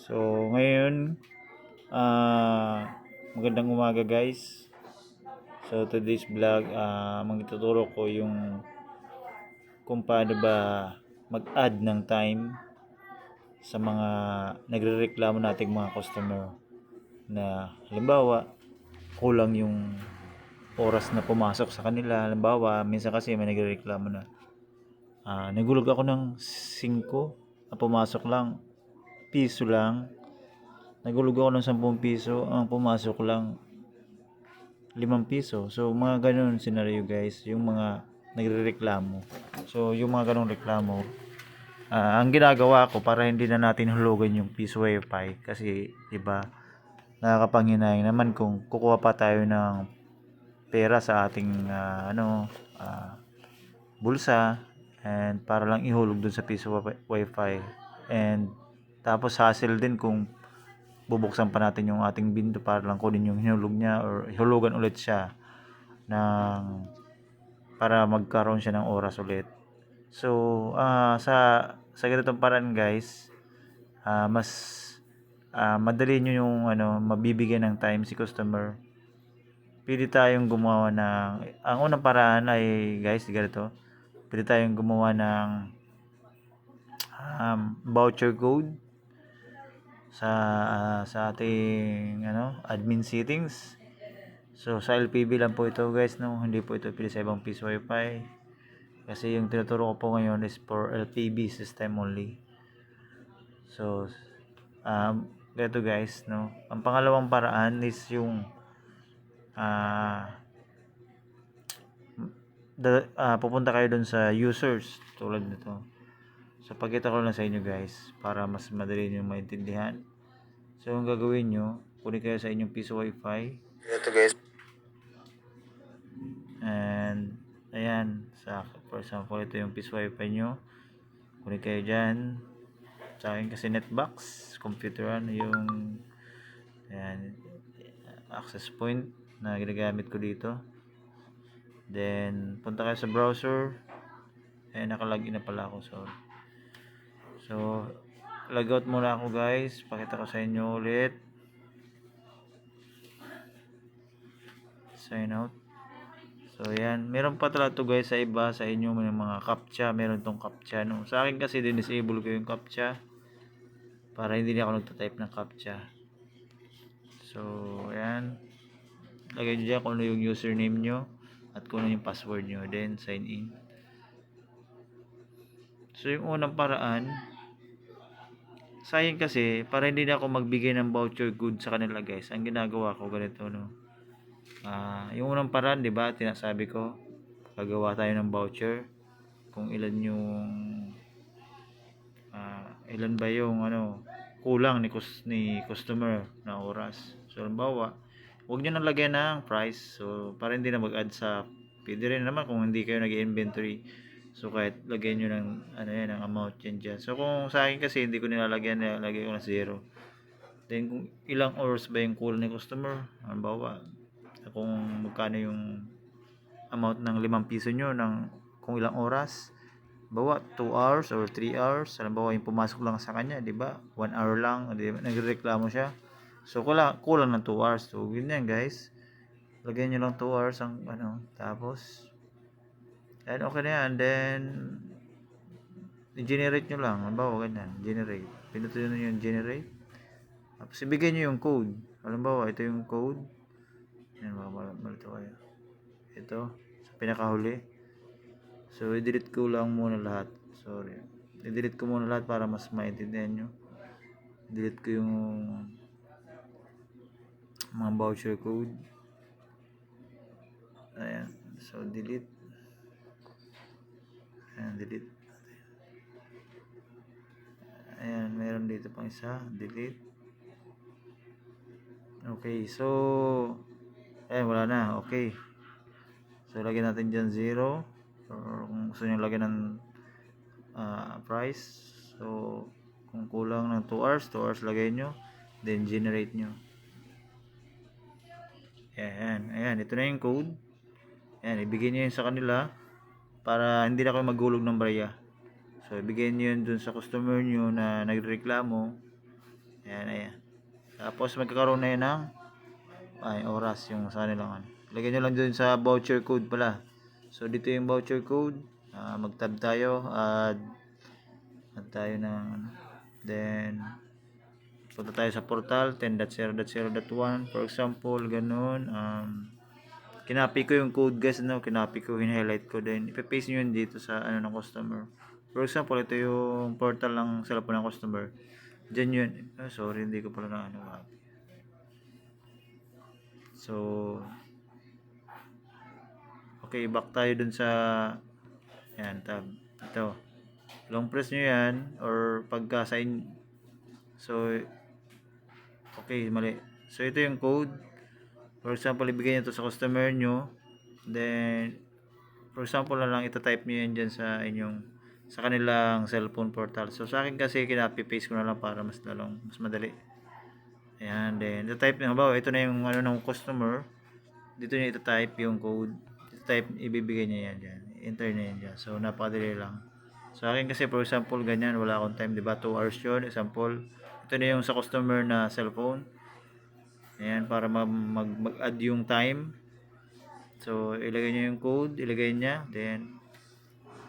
So, ngayon, magandang umaga guys. So, today's vlog, magtuturo ko yung kung paano ba mag-add ng time sa mga nagrereklamo nating mga customer na halimbawa, kulang yung oras na pumasok sa kanila. Halimbawa, minsan kasi may nagrereklamo na nagulog ako ng 5 na pumasok lang, piso lang. Nagulog ako ng 10 piso, ang pumasok lang 5 piso. So, mga ganun scenario guys, yung mga nagrereklamo. So, yung mga ganung reklamo, ang ginagawa ko para hindi na natin hulugan yung piso wifi kasi, diba, nakakapanghinayang naman kung kukuha pa tayo ng pera sa ating bulsa and para lang ihulog dun sa piso wifi, and tapos hassle din kung bubuksan pa natin yung ating binto para lang kunin yung hinulog niya or hulugan ulit siya ng para magkaroon siya ng oras ulit. So, sa ganitong paraan guys, mas madali nyo yung mabibigyan ng time si customer. Pwede tayong gumawa ng, ang unang paraan ay guys, ganito. Pwede tayong gumawa ng voucher code sa ating admin settings. So sa LPB lang po ito guys, hindi po ito pwede sa ibang piece wifi kasi yung tinuturo ko po ngayon is for LPB system only. So ganito guys, ang pangalawang paraan is yung pupunta kayo dun sa users tulad nito. So pakita ko lang sa inyo guys para mas madali nyo maintindihan. So ang gagawin nyo, kunin kayo sa inyong piece wifi. Ito guys. And ayan, for example, ito yung piece wifi nyo. Kunin kayo dyan. Sa akin kasi netbox, computer yung ayan, access point na ginagamit ko dito. Then punta kayo sa browser. Nakalagin na pala ako, so logout muna ako guys. Pakita ko sa inyo ulit. Sign out. So yan, meron pa talaga to guys sa iba, sa inyo may mga captcha, meron tong captcha Sa akin kasi din-disable ko yung captcha para hindi na ako nagta-type ng captcha. So ayan, lagay nyo dyan kung ano yung username nyo at kung ano yung password nyo, then sign in. So yung unang paraan, sayang kasi para hindi na ako magbigay ng voucher code sa kanila guys, ang ginagawa ko ganito yung unang paraan, di ba, tinasabi ko gagawa tayo ng voucher kung ilan yung ilan ba yung kulang ni customer na oras. So halimbawa, huwag nyo nang lagyan ng price, so para hindi na mag-add sa, pwede rin naman kung hindi kayo nag-inventory, so kahit lagyan nyo ng ng amount yan dyan. So kung sa akin kasi hindi ko nilalagyan, nilalagay ko na 0. Then kung ilang hours ba yung kulang ni customer, halimbawa kung magkano yung amount ng 5 piso nyo ng kung ilang oras, bawa 2 hours or 3 hours, halimbawa yung pumasok lang sa kanya, di ba, 1 hour lang, di ba, nagrereklamo siya, so kulang ng 2 hours. So ganyan guys, lagyan nyo lang 2 hours ang tapos and okay na yan. Then i-generate nyo lang, halimbawa ganyan, generate, pinutuin nyo yung generate, tapos ibigay nyo yung code. Halimbawa ito yung code, yan, malito kayo, ito sa pinakahuli. So i-delete ko lang muna lahat, sorry, i-delete ko muna lahat para mas maintindihan nyo. Delete ko yung mga voucher code, ayan, so delete, ayan, delete, ayan, meron dito pang isa, delete. Okay, so ayan, wala na. Okay, so lagyan natin dyan 0, or kung gusto nyo lagyan ng price, so kung kulang ng 2 hours, 2 hours lagay nyo, then generate nyo. Ayan, ito na yung code. Ayan, ibigay nyo yun sa kanila para hindi na kayo maghulog ng barya. So ibigay nyo yun dun sa customer nyo na nagreklamo, Ayan. Tapos magkakaroon na yun ng oras yung sa kanilang ano. Lagyan nyo lang dun sa voucher code pala. So dito yung voucher code. Mag-tab tayo. Add tayo ng then punta tayo sa portal 10.0.0.1 for example, ganun. Kinapi ko yung code guys, no? Kinapi ko, hin-highlight ko, then ipe-paste nyo yun dito sa ano ng customer. For example, ito yung portal ng cellphone ng customer. Diyan yun. Sorry, hindi ko pala na ano. So, okay, back tayo dun sa yan, tab. Ito. Long press nyo yan or pagka-sign. So, okay, mali. So, ito yung code. For example, ibigay nyo ito sa customer nyo. Then, for example na lang, ito-type nyo yan dyan sa inyong sa kanilang cellphone portal. So, sa akin kasi, kinapi-paste ko na lang para mas madali. Ayan, then, ito-type nyo. Halimbawa, ito na yung ano ng customer. Dito nyo ito-type yung code. Ito-type, ibibigay nyo yan dyan. Enter nyo yan dyan. So, napakadali lang. Sa akin kasi, for example, ganyan, wala akong time, diba? 2 hours yun. Example, ito na yung sa customer na cellphone. Ayan, para mag-add yung time. So, ilagay nyo yung code, ilagay niya, then,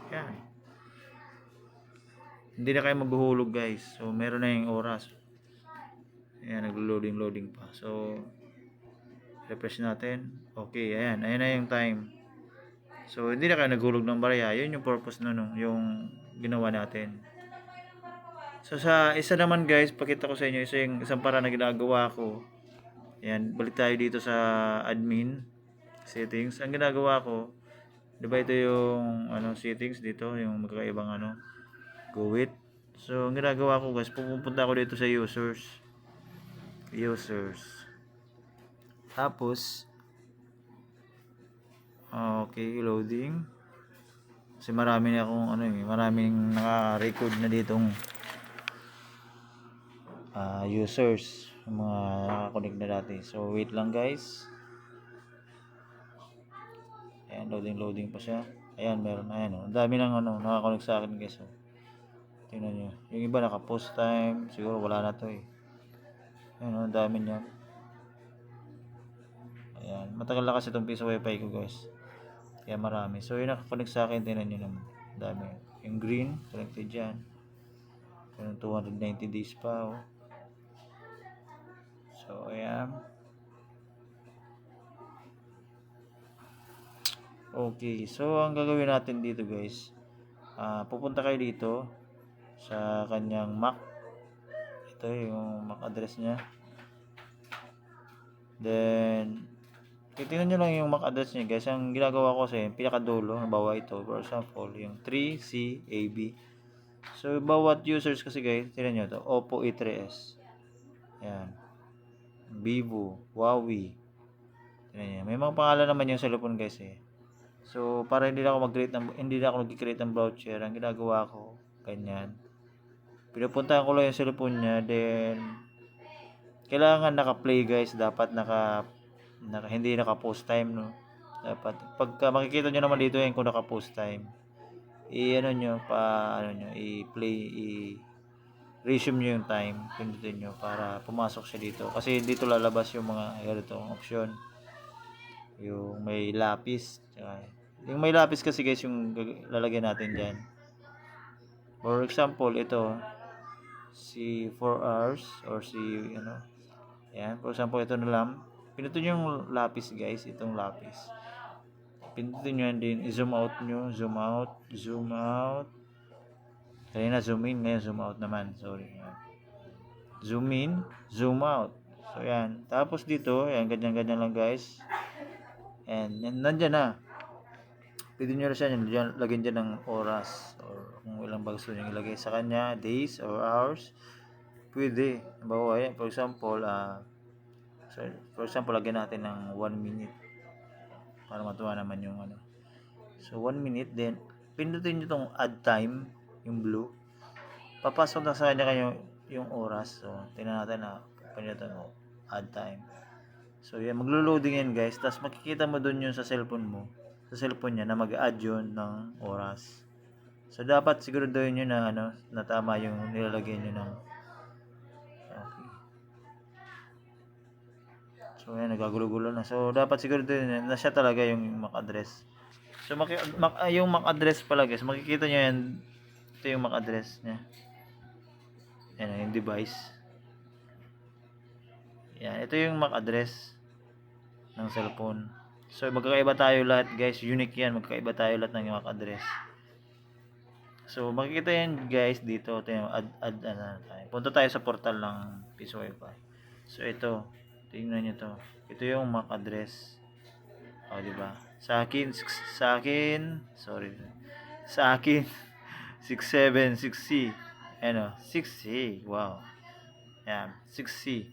yan. Hindi na kayo maghuhulog guys. So, meron na yung oras. Ayan, naglo-loading pa. So, refresh natin. Okay, ayan na yung time. So, hindi na kayo naghulog ng barya. Yun yung purpose nun, yung ginawa natin. So, sa isa naman guys, pakita ko sa inyo, isang para na ginagawa ko. Ayan, balik tayo dito sa admin settings. Ang ginagawa ko, diba ito yung settings dito, yung magkakaibang go with. So, ang ginagawa ko guys, pupunta ako dito sa users. Tapos, okay, loading. Kasi marami na akong maraming naka-record na ditong users, mga naka-connect na dati. So, wait lang guys. Ayan, loading pa siya. Ayan, meron. Ayan, ang dami nang naka-connect sa akin guys. Tingnan nyo. Yung iba naka-post time. Siguro wala na to eh. Ayan, ang dami niyan. Ayan, matagal na kasi itong piso wifi ko guys. Kaya marami. So, yung naka-connect sa akin, tingnan nyo naman. Dami. Yung green, connected dyan. Yung 290 days pa. So, ayan. Okay. So, ang gagawin natin dito guys, pupunta kayo dito sa kanyang MAC. Ito yung MAC address niya. Then, titingnan nyo lang yung MAC address niya guys. Ang ginagawa ko kasi, pinakadulo, halimbawa ito, for example, yung 3CAB. So, bawat users kasi guys, tingnan nyo ito, Oppo A3s. Ayan. Vivo, Huawei. Tingnan nyo. May mga pangalan naman yung cellphone guys eh. So, para hindi na ako nag-create ng voucher, ang ginagawa ko, ganyan. Pinupuntahan ko lang yung cellphone niya, then, kailangan naka-play guys, dapat hindi naka-post time, no? Dapat, pagka makikita nyo naman dito yung kung naka-post time, i-play, resume nyo yung time, pindutin nyo para pumasok siya dito. Kasi dito lalabas yung mga ganitong option. Yung may lapis, yung may lapis kasi guys, yung lalagyan natin dyan. For example, ito, si 4 hours, or si, ayan, for example, ito na lang. Pinutin nyo yung lapis guys, itong lapis. Pindutin nyo yan din, i-zoom out nyo, zoom out. Kanina zoom in, ngayon zoom out naman, sorry. Ayan. Zoom in, zoom out. So, yan. Tapos dito, ayan, ganyan-ganyan lang guys. And nandyan na. Pwede nyo na siya lagyan dyan ng oras or kung ilang ba gusto nyo ilagay sa kanya, days or hours. Pwede. Bawa, ayan, for example, lagyan natin ng 1 minute para matuwa naman yung So, 1 minute, then pindutin nyo itong add time, yung blue. Papasok na sa kanya kayo yung oras. So, tingnan natin pindutin mo, add time. So, yan, maglo-loading yan guys. Tapos makikita mo dun yung sa cellphone mo. Sa cellphone niya na mag-add yun ng oras. So, dapat siguraduhin nyo na, na tama yung nilalagay nyo ng. Okay. So ayan, nagagulo-gulo na. So dapat siguro din na siya talaga yung MAC address. So yung MAC address pala guys, makikita nyo yan. Ito yung MAC address niya. Ayan, yung device. Yan, ito yung MAC address ng cellphone. So magkakaiba tayo lahat guys, unique yan, magkakaiba tayo lahat ng MAC address. So makikita yan guys dito, ito yung add tayo. Punta tayo sa portal ng Peace Wi-Fi. So ito, tingnan niyo to. Ito yung MAC address. O di ba? Sa akin, sorry. Sa akin 676C. Ano, 6C. Wow. Yan, 6C.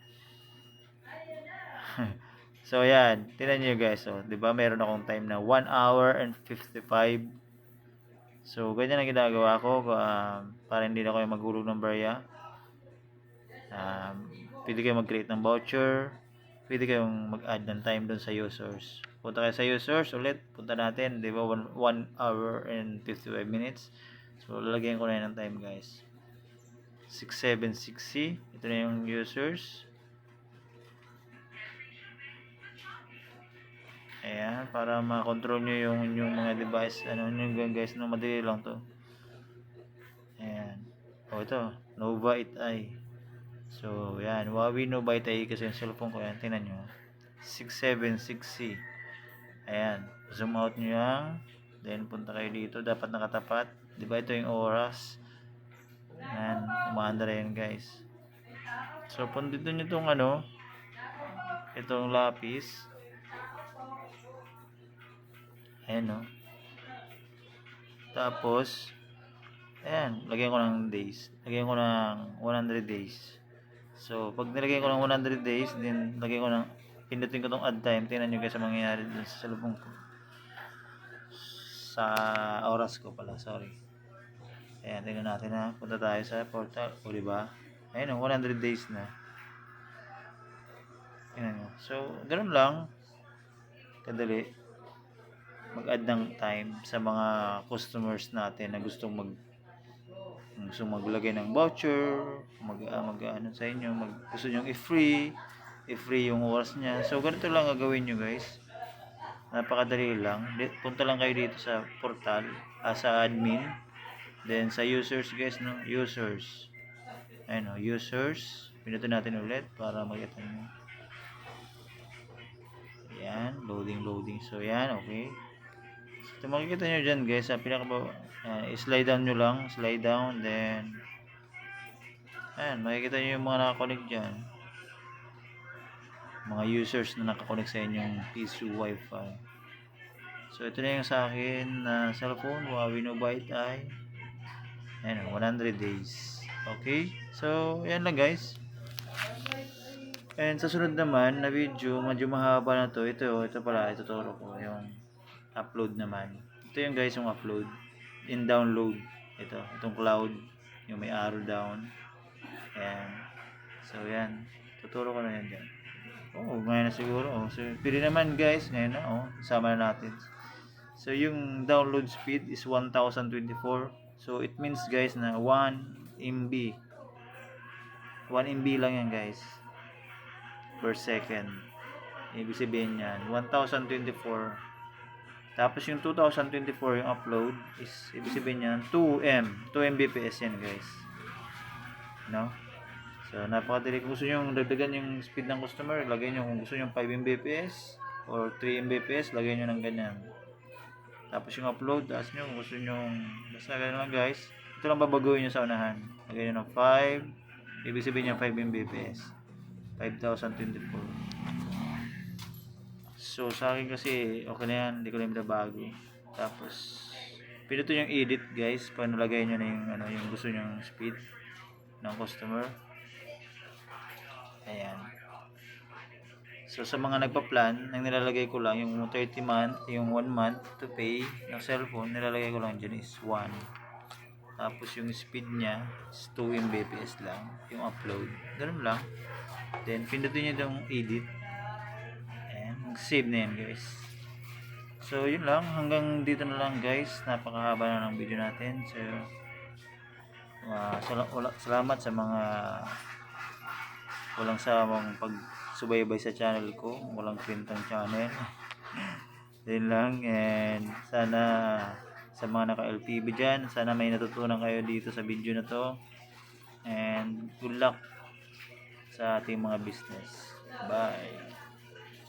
So yan, tingnan niyo guys, oh, 'di ba? Meron akong time na 1 hour and 55. So ganyan ang ginagawa ko para hindi na kayo maghulog ng barya. Pwede kayong mag-create ng voucher, pwede kayong mag-add ng time doon sa users. Punta kayo sa users ulit, punta natin, 'di ba? 1 hour and 55 minutes. So lalagyan ko na yan ng time guys. 676C, ito na yung users. Ayan, para ma-control nyo yung mga device. Ano nyo guys, no, madali lang to. Ayan. O ito, Nova 8i. So, yan. Huawei Nova 8i kasi yung cellphone ko yan. Tingnan nyo. 676C. Ayan. Zoom out nyo yan. Then, punta kayo dito. Dapat nakatapat. Diba ito yung oras. Ayan. Umaandar yan guys. So, punditin nyo itong ano. Itong lapis. Ayan o. Tapos, ayan, lagyan ko ng days. Lagyan ko ng 100 days. So, pag nilagyan ko ng 100 days, then lagyan ko ng, pindutin ko tong add time. Tingnan nyo guys ang mangyayari dun sa salubong ko. Sa oras ko pala, sorry. Ayan, tingnan natin ha. Punta tayo sa portal. O, diba? Ayan o, 100 days na. Tingnan nyo. So, ganun lang. Kadali mag-add ng time sa mga customers natin na gustong maglagay ng voucher, ano sa inyo, gusto niyo i-free yung oras niya. So ganito lang gagawin niyo guys. Napakadali lang. Punta lang kayo dito sa portal, sa admin, then sa users guys, no, users. Ayun, users. Pinutin natin ulit para makita niyo. Yan, loading. So yan, okay. So makikita nyo dyan guys, sa slide down nyo lang, slide down, then ayan, makikita nyo yung mga nakakonect dyan, mga users na nakakonect sa inyong PC Wi-Fi. So ito na yung sa akin na cellphone, Huawei Nova 8i. Ayan, 100 days. Okay, so yan lang guys. And sa sunod naman na video, medyo mahaba na to. Ito pala, ituturo ko yung upload naman. Ito yung guys, yung upload in download. Itong cloud, yung may arrow down. Ayan. So yan, tuturo ko na yan dyan. Ngayon na siguro. So pili naman guys, ngayon na. Sama na natin. So yung download speed is 1024. So it means guys na 1 MB 1 MB lang yan guys per second. Ibig sabihin yan 1024. Tapos yung 2024 yung upload is ibig sabihin yan 2 Mbps yan guys, no? So napakadali. Kung gusto nyo dagdagan yung speed ng customer, lagay nyo. Kung gusto nyo 5 Mbps or 3 Mbps, lagay nyo ng ganyan. Tapos yung upload, taas nyo. Kung gusto nyo, basta ganyan lang guys. Ito lang babaguhin nyo sa unahan. Lagay nyo ng 5, ibig sabihin nyo 5 Mbps 5024. So sa akin kasi okay na yan, hindi ko lang bago. Tapos pinuto yung edit guys, pag nalagay nyo na yung gusto nyo speed ng customer. Ayan. So sa mga nagpa-plan, ang nilalagay ko lang yung 30 month, yung 1 month to pay ng cellphone, nilalagay ko lang dyan is 1. Tapos yung speed niya is 2 Mbps lang, yung upload. Ganun lang. Then pindutin nyo yung edit. Save na yan guys. So yun lang, hanggang dito na lang guys. Napakahaba na ng video natin. So salamat sa mga walang sawang subaybay sa channel ko. Walang kwentang channel. Yun lang, and sana sa mga naka-LPB dyan, sana may natutunan kayo dito sa video na to, and good luck sa ating mga business. Bye.